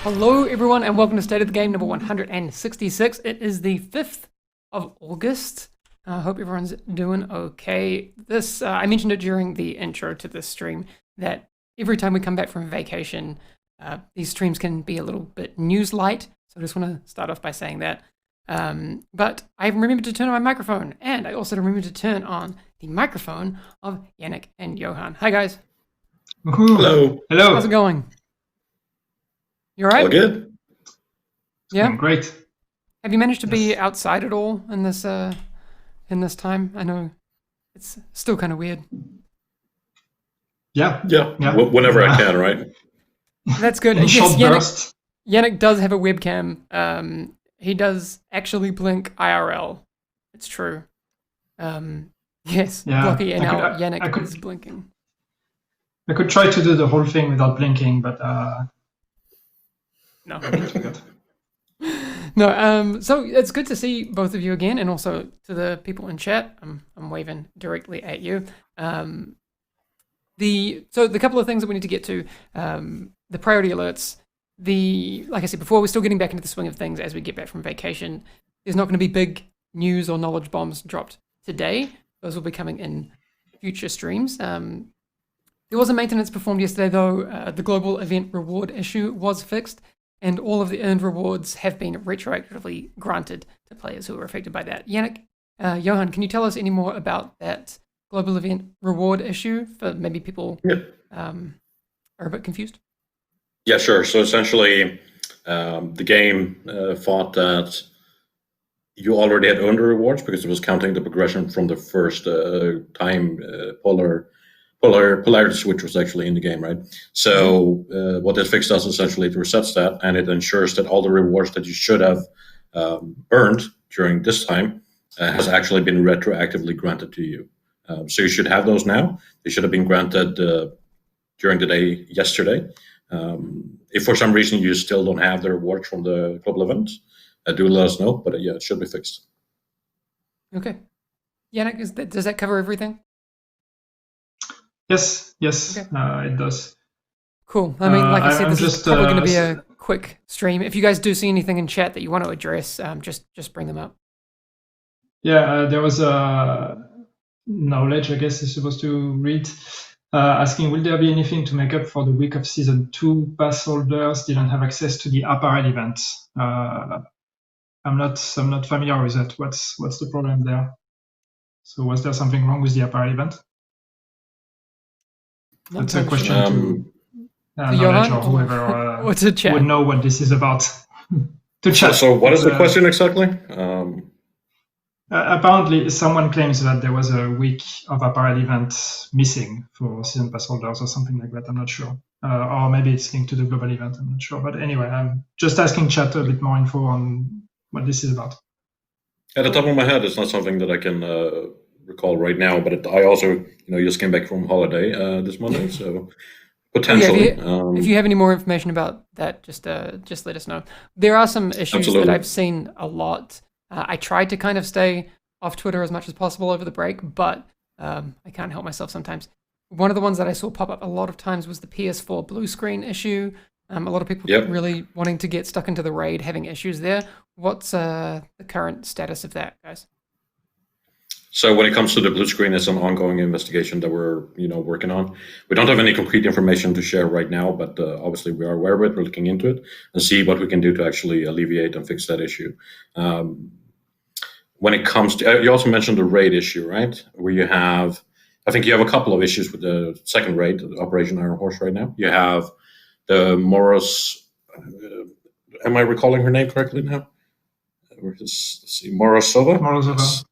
Hello, everyone, and welcome to State of the Game number 166. It is the 5th of August. I hope everyone's doing okay. I mentioned it during the intro to this stream that every time we come back from vacation, these streams can be a little bit news light. So I just want to start off by saying that. But I remembered to turn on my microphone, and I also remembered to turn on the microphone of Yannick and Johan. Hi, guys. Hello. Hello. How's it going? You all right? All good? Yeah. Great. Have you managed to be outside at all in this time? I know it's still kind of weird. Yeah. Whenever I can, right? That's good. In short Yannick, bursts. Yannick does have a webcam. He does actually blink IRL. It's true. Yes, Yeah, Blocky and now I Yannick could- is blinking. I could try to do the whole thing without blinking, but No. I forgot. No, so it's good to see both of you again, and also to the people in chat. I'm waving directly at you. The couple of things that we need to get to, the priority alerts. Like I said before, we're still getting back into the swing of things as we get back from vacation. There's not going to be big news or knowledge bombs dropped today. Those will be coming in future streams. There was a maintenance performed yesterday, though. The global event reward issue was fixed, and all of the earned rewards have been retroactively granted to players who were affected by that. Yannick, Johan, can you tell us any more about that global event reward issue for maybe people are a bit confused? Yeah, sure. So essentially, the game thought that you already had earned the rewards because it was counting the progression from the first time polarity switch was actually in the game, right? So what this fix does essentially, it resets that, and it ensures that all the rewards that you should have earned during this time has actually been retroactively granted to you. So you should have those now. They should have been granted during the day yesterday. If for some reason you still don't have the rewards from the global event, do let us know. But yeah, it should be fixed. Okay. Yannick, does that cover everything? Yes, Okay. it does. Cool. I mean, like I said, I'm this just, is probably going to be a quick stream. If you guys do see anything in chat that you want to address, just bring them up. Yeah, there was a knowledge, I guess, is supposed to read, asking, will there be anything to make up for the week of season 2 pass holders didn't have access to the apparel event? I'm not familiar with that. What's the problem there? So was there something wrong with the apparel event? Not That's a entirely question sure. to knowledge Johan, or whoever or to chat? would know what this is about. To chat. So what is the question exactly? Apparently, someone claims that there was a week of apparel event missing for season pass holders or something like that. I'm not sure. Or maybe it's linked to the global event. I'm not sure. But anyway, I'm just asking chat a bit more info on what this is about. At the top of my head, it's not something that I can recall right now. But I also, just came back from holiday this Monday, so potentially. If you have any more information about that, just let us know. There are some issues Absolutely. that I've seen a lot. I tried to kind of stay off Twitter as much as possible over the break, but I can't help myself sometimes. One of the ones that I saw pop up a lot of times was the PS4 blue screen issue. A lot of people really wanting to get stuck into the raid, having issues there. What's the current status of that, guys? So when it comes to the blue screen, it's an ongoing investigation that we're working on. We don't have any concrete information to share right now, but obviously we are aware of it. We're looking into it and see what we can do to actually alleviate and fix that issue. When it comes to, you also mentioned the raid issue, right? Where I think you have a couple of issues with the second raid, Operation Iron Horse right now. You have the Moros, am I recalling her name correctly now? Let's see, Morozova? Morozova.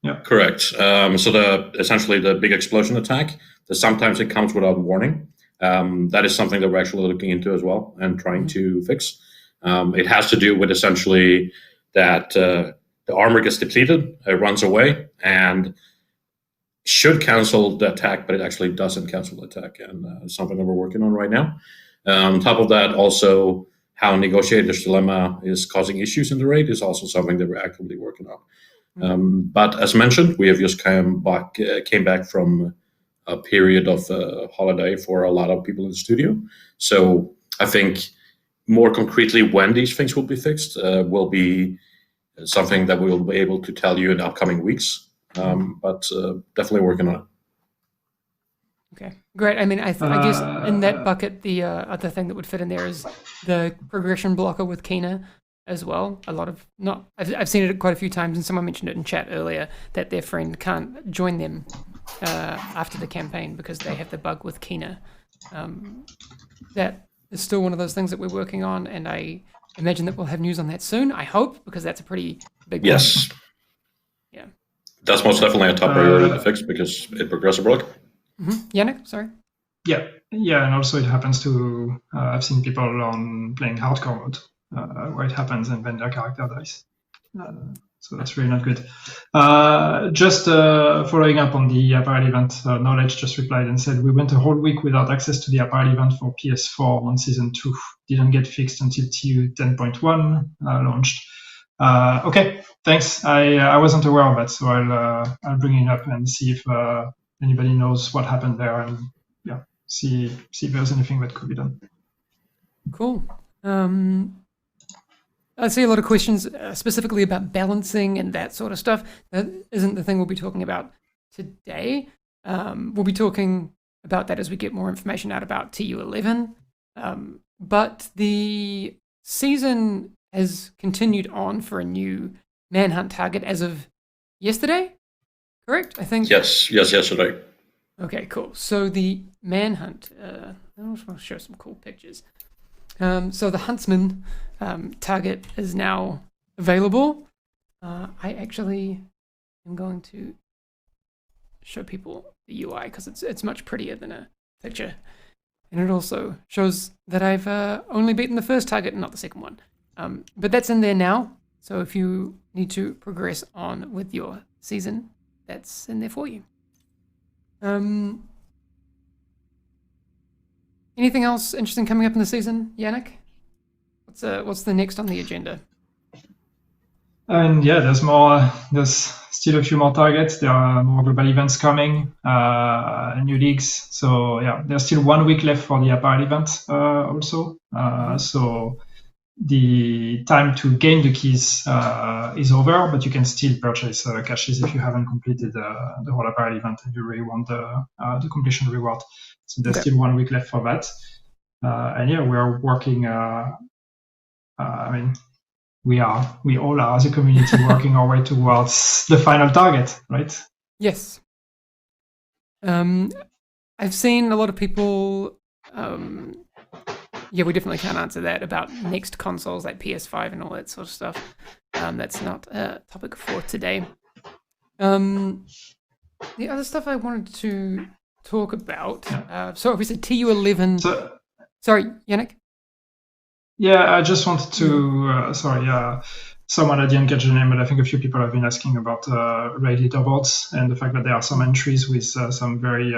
Yeah. Correct. So essentially the big explosion attack, that sometimes it comes without warning. That is something that we're actually looking into as well and trying to fix. It has to do with essentially that the armor gets depleted, it runs away, and should cancel the attack, but it actually doesn't cancel the attack, and it's something that we're working on right now. On top of that, also how Negotiator's Dilemma is causing issues in the raid is also something that we're actively working on. But as mentioned, we have just came back from a period of holiday for a lot of people in the studio. So I think more concretely when these things will be fixed will be something that we'll be able to tell you in the upcoming weeks. But definitely working on it. Okay, great. I mean, I guess in that bucket, the other thing that would fit in there is the progression blocker with Kina as well. I've seen it quite a few times, and someone mentioned it in chat earlier that their friend can't join them after the campaign because they have the bug with Kina. That is still one of those things that we're working on, and I imagine that we'll have news on that soon. I hope, because that's a pretty big Yes. one. Yeah. That's most definitely a top priority to fix because it progresses broke. Yannick, sorry. Yeah, and also it happens to. I've seen people on playing hardcore mode where it happens and then their character dies. So that's really not good. Just following up on the apparel event, Knowledge just replied and said, we went a whole week without access to the apparel event for PS4 on Season 2. Didn't get fixed until TU 10.1 launched. Okay, thanks. I wasn't aware of that, so I'll bring it up and see if anybody knows what happened there, and see if there's anything that could be done. Cool. I see a lot of questions specifically about balancing and that sort of stuff. That isn't the thing we'll be talking about today. We'll be talking about that as we get more information out about TU11. But the season has continued on for a new manhunt target as of yesterday, correct? I think. Yes, yesterday. Okay, cool. So the manhunt, I'll show some cool pictures. So the Huntsman target is now available. I actually am going to show people the UI because it's much prettier than a picture. And it also shows that I've only beaten the first target and not the second one. But that's in there now. So if you need to progress on with your season, that's in there for you. Anything else interesting coming up in the season, Yannick? What's the next on the agenda? And there's more. There's still a few more targets. There are more global events coming, new leagues. So there's still 1 week left for the apparel event also. So the time to gain the keys is over, but you can still purchase caches if you haven't completed the whole apparel event and you really want the completion reward. So there's still 1 week left for that. And we're working. We all are as a community working our way towards the final target, right? Yes. I've seen a lot of people. We definitely can't answer that about next consoles like PS5 and all that sort of stuff. That's not a topic for today. The other stuff I wanted to talk about. So obviously TU11. Sorry, Yannick. Yeah, I just wanted to. Someone I didn't catch the name, but I think a few people have been asking about raid leaderboards and the fact that there are some entries with some very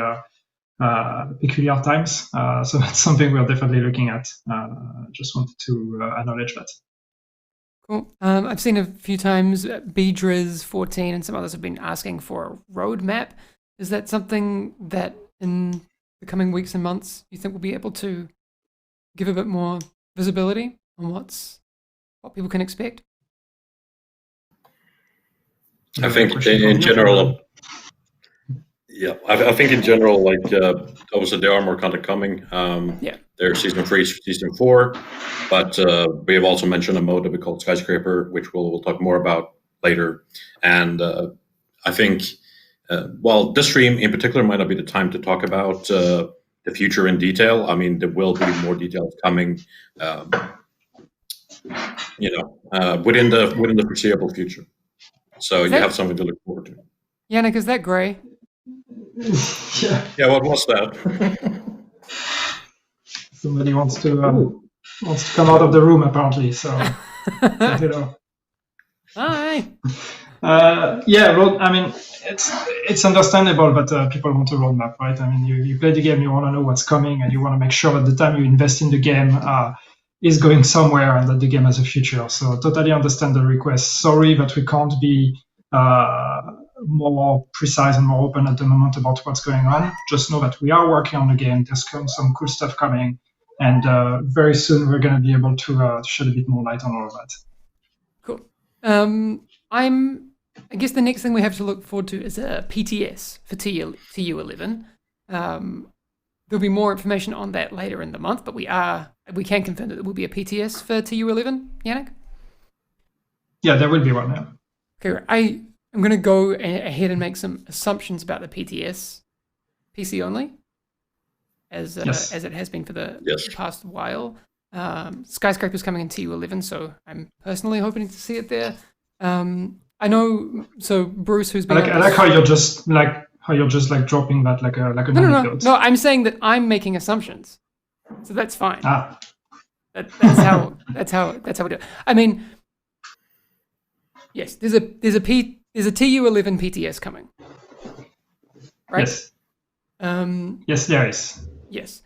peculiar times. So that's something we're definitely looking at. Just wanted to acknowledge that. Cool. I've seen a few times Beedriz 14 and some others have been asking for a roadmap. Is that something that in the coming weeks and months you think we'll be able to give a bit more visibility on what people can expect? I think in general, I think in general, like obviously there are more content coming. There's season 3, season 4, but we have also mentioned a mode that we call Skyscraper, which we'll talk more about later. And I think, this stream in particular might not be the time to talk about the future in detail. I mean, there will be more details coming, within the foreseeable future. So you have something to look forward to. Yannick, is that grey? Yeah, what was that? Somebody wants to come out of the room apparently. So hello. Hi. I mean, it's understandable that people want a roadmap, right? I mean, you play the game, you want to know what's coming, and you want to make sure that the time you invest in the game is going somewhere and that the game has a future. So totally understand the request. Sorry that we can't be more precise and more open at the moment about what's going on. Just know that we are working on the game. There's some cool stuff coming. And very soon we're going to be able to shed a bit more light on all of that. Cool. I guess the next thing we have to look forward to is a PTS for TU11. There'll be more information on that later in the month, but we can confirm that there will be a PTS for TU11, Yannick? Yeah, there will be one now. Okay, I'm going to go ahead and make some assumptions about the PTS PC only, as it has been for the past while. Skyscraper's coming in TU11, so I'm personally hoping to see it there. I know. So Bruce, who's been I like how you're just dropping that like a no. I'm saying that I'm making assumptions, so that's fine. That's how we do it. I mean, yes, there's a TU11 PTS coming, right? Yes. Yes, there is. Yes.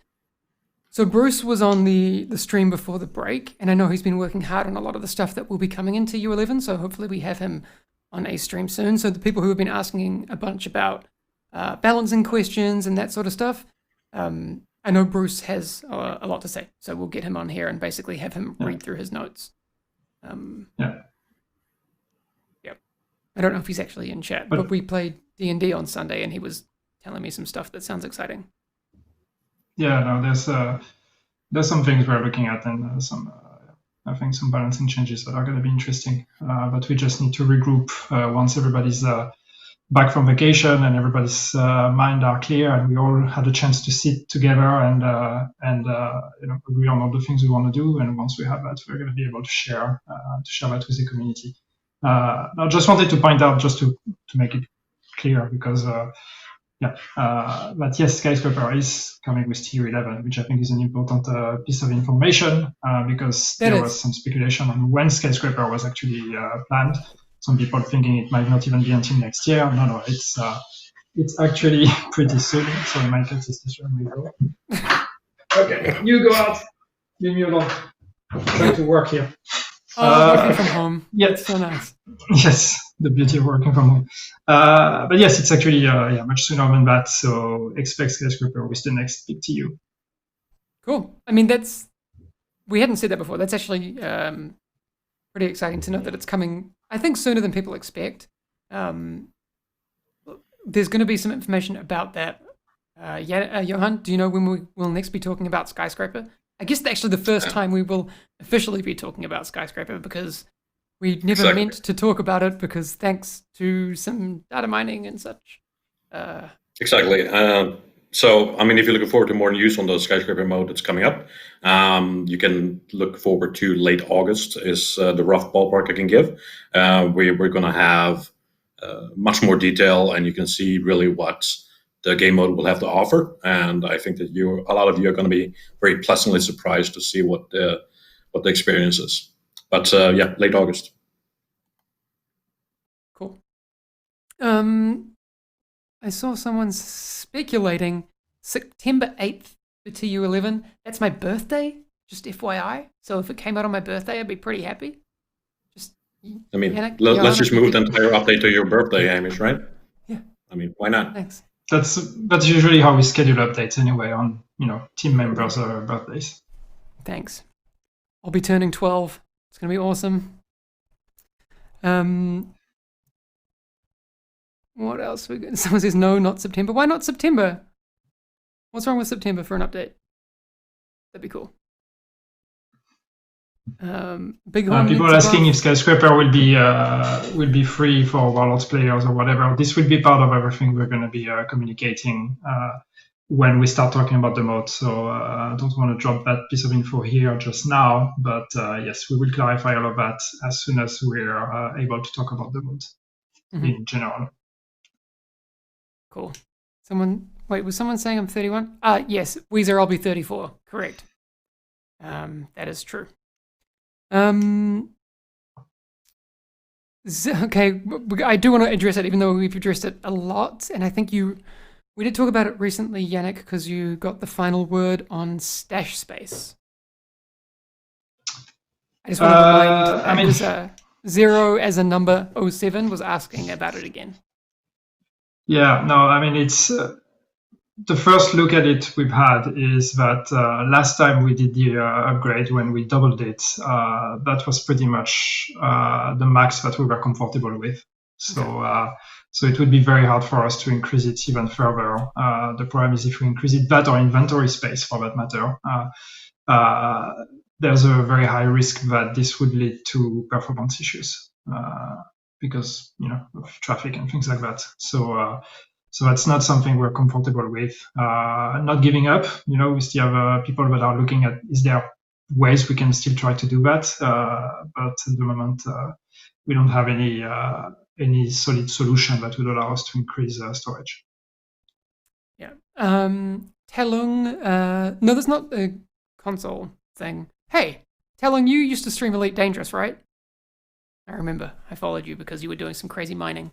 So Bruce was on the stream before the break, and I know he's been working hard on a lot of the stuff that will be coming into U11, so hopefully we have him on a stream soon. So the people who have been asking a bunch about balancing questions and that sort of stuff, I know Bruce has a lot to say, so we'll get him on here and basically have him read through his notes. Yeah. I don't know if he's actually in chat, but we played D&D on Sunday, and he was telling me some stuff that sounds exciting. Yeah, no, there's some things we're looking at, and I think some balancing changes that are going to be interesting. But we just need to regroup once everybody's back from vacation and everybody's mind are clear, and we all had a chance to sit together and agree on all the things we want to do. And once we have that, we're going to be able to share that with the community. I just wanted to point out, just to make it clear, because but yes, Skyscraper is coming with TU11, which I think is an important piece of information, because there was some speculation on when Skyscraper was actually planned. Some people thinking it might not even be until next year. No, it's actually pretty soon. Sorry, my cat is disturbing me. Okay, you go out. Leave me alone. I'm trying to work here. Working from home. Yeah, it's so nice. Yes, the beauty of working from home. But yes, it's actually much sooner than that. So expect Skyscraper with the next big TU. Cool. I mean, we hadn't said that before. That's actually pretty exciting to know that it's coming, I think, sooner than people expect. There's going to be some information about that. Johan, do you know when we will next be talking about Skyscraper? I guess actually the first time we will officially be talking about Skyscraper, because we never meant to talk about it, because thanks to some data mining and such. Exactly. So, I mean, if you're looking forward to more news on the Skyscraper mode that's coming up, you can look forward to late August is the rough ballpark I can give. We're going to have much more detail, and you can see really what the game mode will have to offer. And I think that a lot of you are going to be very pleasantly surprised to see what the experience is. But late August. Cool. I saw someone speculating September 8th for TU11. That's my birthday, just FYI. So if it came out on my birthday, I'd be pretty happy. I mean, let's just move the entire update to your birthday, Hamish, right? Yeah. I mean, why not? Thanks. That's usually how we schedule updates anyway, on team members' birthdays. Thanks. I'll be turning 12. It's gonna be awesome. What else? Someone says no, not September. Why not September? What's wrong with September for an update? That'd be cool. People are asking if Skyscraper will be free for Warlords players or whatever. This will be part of everything we're going to be communicating when we start talking about the mode. So I don't want to drop that piece of info here just now, but yes, we will clarify all of that as soon as we're able to talk about the mode in general. Cool. Was someone saying I'm 31? Yes, Weezer, I'll be 34. Correct. That is true. Okay, I do want to address it, even though we've addressed it a lot, and I think we did talk about it recently, Yannick, because you got the final word on stash space. I just want to remind, Zero as a number 07 was asking about it again. Yeah, no, I mean, it's the first look at it we've had is that last time we did the upgrade, when we doubled it, that was pretty much the max that we were comfortable with. So so it would be very hard for us to increase it even further. The problem is if we increase it, that or inventory space for that matter, there's a very high risk that this would lead to performance issues because of traffic and things like that. So that's not something we're comfortable with. Not giving up. We still have people that are looking at, is there ways we can still try to do that? But at the moment, we don't have any solid solution that would allow us to increase storage. Yeah. Talung, no, that's not a console thing. Hey, Talung, you used to stream Elite Dangerous, right? I remember. I followed you because you were doing some crazy mining.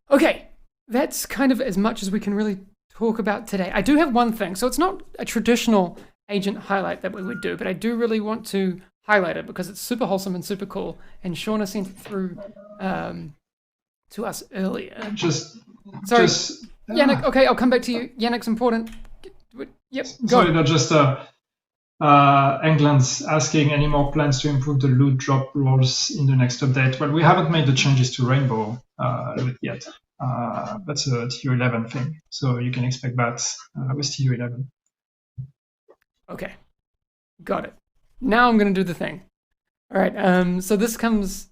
Okay, that's kind of as much as we can really talk about today. I do have one thing. So it's not a traditional agent highlight that we would do, but I do really want to highlight it because it's super wholesome and super cool. And Shauna sent it through to us earlier. Sorry, Yannick. Okay, I'll come back to you. Yannick's important. Yep. Go. Sorry, not just England's asking any more plans to improve the loot drop rules in the next update. Well, we haven't made the changes to Rainbow loot yet. That's a tier 11 thing, so you can expect that with tier 11. Okay, got it. Now I'm going to do the thing. All right, so this comes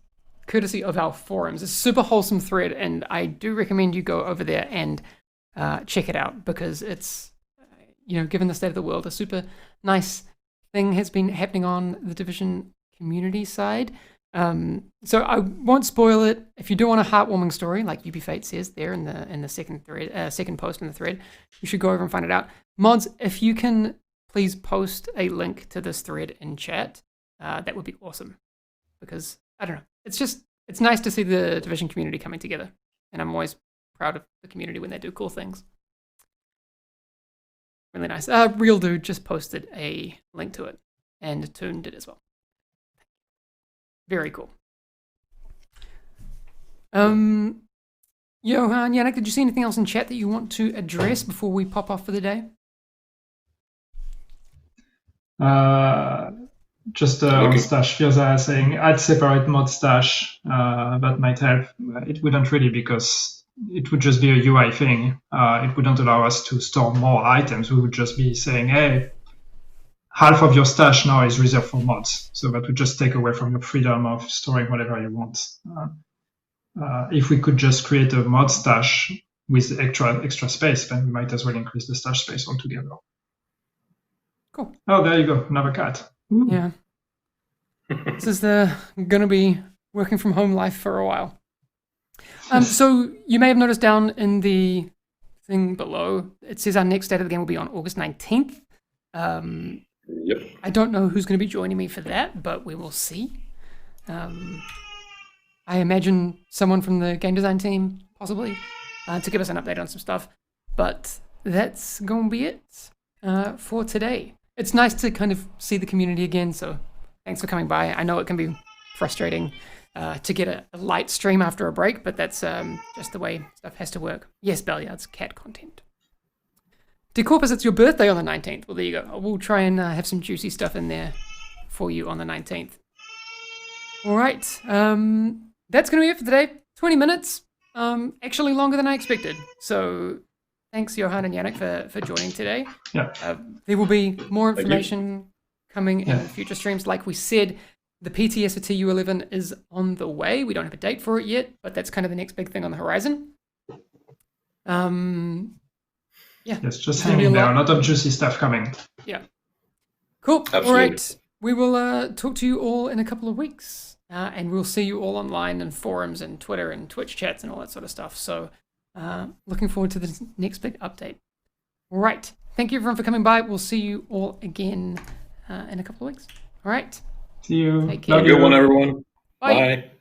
courtesy of our forums. It's a super wholesome thread, and I do recommend you go over there and check it out because it's, given the state of the world, a super nice thing has been happening on the Division community side. So I won't spoil it. If you do want a heartwarming story, like UB Fate says there in the second thread, second post in the thread, you should go over and find it out. Mods, if you can please post a link to this thread in chat, that would be awesome. Because I don't know, it's nice to see the Division community coming together, and I'm always proud of the community when they do cool things. Really nice. Real Dude just posted a link to it, and Toon did as well. Very cool. Johan, Yannick, did you see anything else in chat that you want to address before we pop off for the day? Just on stash, Firza saying add separate mod stash. That might help. It wouldn't really, because it would just be a UI thing. It wouldn't allow us to store more items. We would just be saying, hey, half of your stash now is reserved for mods. So that would just take away from your freedom of storing whatever you want. If we could just create a mod stash with extra space, then we might as well increase the stash space altogether. Cool. Oh, there you go. Another cat. Ooh. Yeah. This is going to be working from home life for a while. So you may have noticed down in the thing below, it says our next date of the game will be on August 19th. Yep. I don't know who's going to be joining me for that, but we will see. I imagine someone from the game design team, possibly, to give us an update on some stuff. But that's going to be it for today. It's nice to kind of see the community again, so thanks for coming by. I know it can be frustrating to get a light stream after a break, but that's just the way stuff has to work. Yes, Belliard's cat content. Decorpus, it's your birthday on the 19th. Well, there you go. We'll try and have some juicy stuff in there for you on the 19th. All right. That's going to be it for today. 20 minutes. Actually longer than I expected. So thanks, Johan and Yannick, for joining today. Yeah. There will be more information coming in future streams. Like we said, the PTS for TU11 is on the way. We don't have a date for it yet, but that's kind of the next big thing on the horizon. Yes, just hang in there. A lot of juicy stuff coming. Yeah. Cool. Absolutely. All right. We will talk to you all in a couple of weeks. And we'll see you all online in forums and Twitter and Twitch chats and all that sort of stuff. So looking forward to the next big update. All right. Thank you, everyone, for coming by. We'll see you all again in a couple of weeks. All right. See you. Take care. Have a good one, everyone. Bye. Bye.